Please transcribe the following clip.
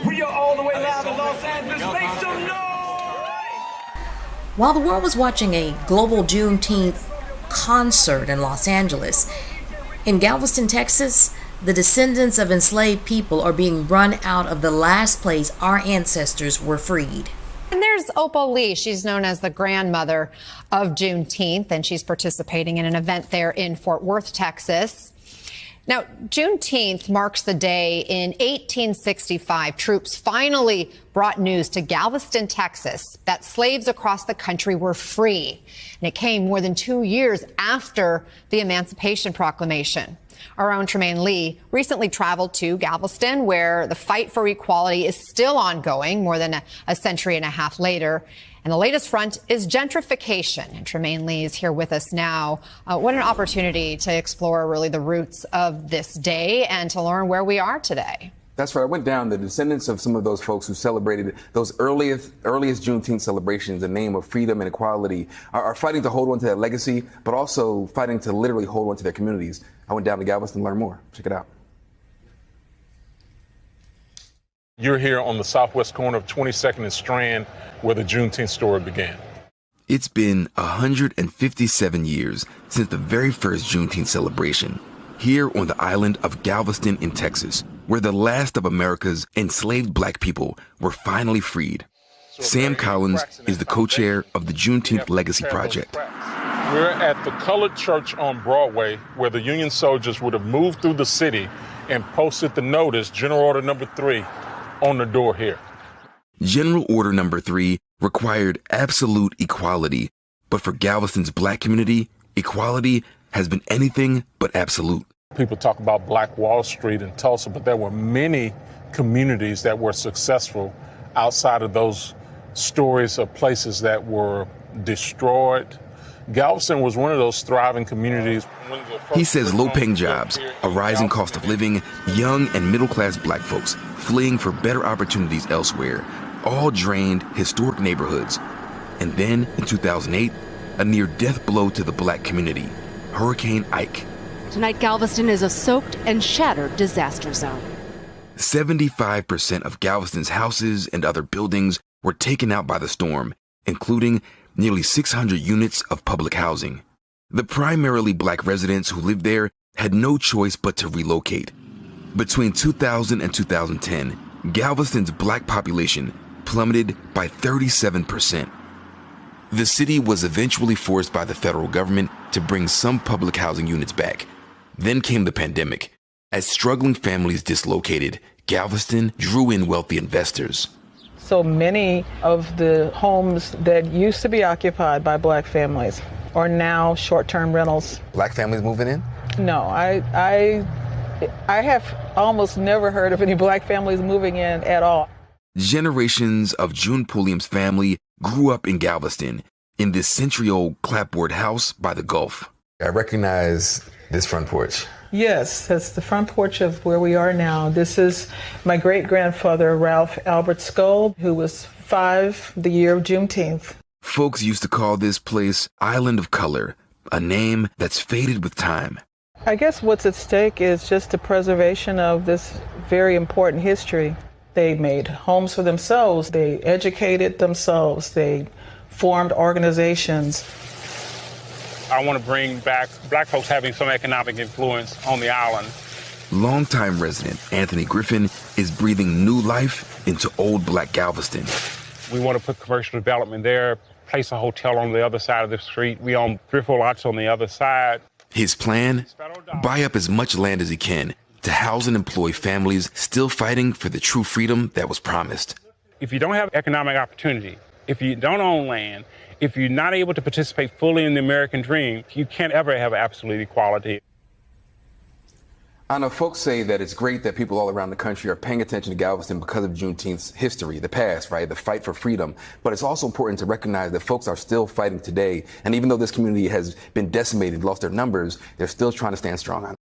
We are all the way live in Los Angeles. Make some noise! While the world was watching a global Juneteenth concert in Los Angeles, in Galveston, Texas, the descendants of enslaved people are being run out of the last place our ancestors were freed. And there's Opal Lee. She's known as the grandmother of Juneteenth, and she's participating in an event there in Fort Worth, Texas. Now, Juneteenth marks the day in 1865 troops finally brought news to Galveston, Texas, that slaves across the country were free. And it came more than 2 years after the Emancipation Proclamation. Our own Tremaine Lee recently traveled to Galveston, where the fight for equality is still ongoing more than a century and a half later. And the latest front is gentrification. And Tremaine Lee is here with us now. What an opportunity to explore really the roots of this day and to learn where we are today. That's right. I went down. The descendants of some of those folks who celebrated those earliest Juneteenth celebrations in the name of freedom and equality are fighting to hold on to that legacy, but also fighting to literally hold on to their communities. I went down to Galveston to learn more. Check it out. You're here on the southwest corner of 22nd and Strand, where the Juneteenth story began. It's been 157 years since the very first Juneteenth celebration, here on the island of Galveston in Texas, where the last of America's enslaved Black people were finally freed. Sam Collins is the co-chair of the Juneteenth Legacy Project. We're at the Colored Church on Broadway, where the Union soldiers would have moved through the city and posted the notice, General Order Number 3, on the door here. General Order Number 3 required absolute equality, but for Galveston's Black community, equality has been anything but absolute. People talk about Black Wall Street in Tulsa, but there were many communities that were successful outside of those stories of places that were destroyed. Galveston was one of those thriving communities. He says low-paying jobs, a rising cost of living, young and middle-class Black folks fleeing for better opportunities elsewhere, all drained historic neighborhoods. And then, in 2008, a near-death blow to the Black community, Hurricane Ike. Tonight, Galveston is a soaked and shattered disaster zone. 75% of Galveston's houses and other buildings were taken out by the storm, including nearly 600 units of public housing. The primarily Black residents who lived there had no choice but to relocate. Between 2000 and 2010, Galveston's Black population plummeted by 37%. The city was eventually forced by the federal government to bring some public housing units back. Then came the pandemic. As struggling families dislocated, Galveston drew in wealthy investors. So many of the homes that used to be occupied by Black families are now short-term rentals. Black families moving in? No, I have almost never heard of any Black families moving in at all. Generations of June Pulliam's family grew up in Galveston, in this century-old clapboard house by the Gulf. I recognize this front porch. Yes, that's the front porch of where we are now. This is my great-grandfather, Ralph Albert Scull, who was 5 the year of Juneteenth. Folks used to call this place Island of Color, a name that's faded with time. I guess what's at stake is just the preservation of this very important history. They made homes for themselves. They educated themselves. They formed organizations. I want to bring back Black folks having some economic influence on the island. Longtime resident Anthony Griffin is breathing new life into old Black Galveston. We want to put commercial development there, place a hotel on the other side of the street. We own 3 or 4 lots on the other side. His plan? Buy up as much land as he can to house and employ families still fighting for the true freedom that was promised. If you don't have economic opportunity, if you don't own land, if you're not able to participate fully in the American dream, you can't ever have absolute equality. I know folks say that it's great that people all around the country are paying attention to Galveston because of Juneteenth's history, the past, right? The fight for freedom. But it's also important to recognize that folks are still fighting today. And even though this community has been decimated, lost their numbers, they're still trying to stand strong on it.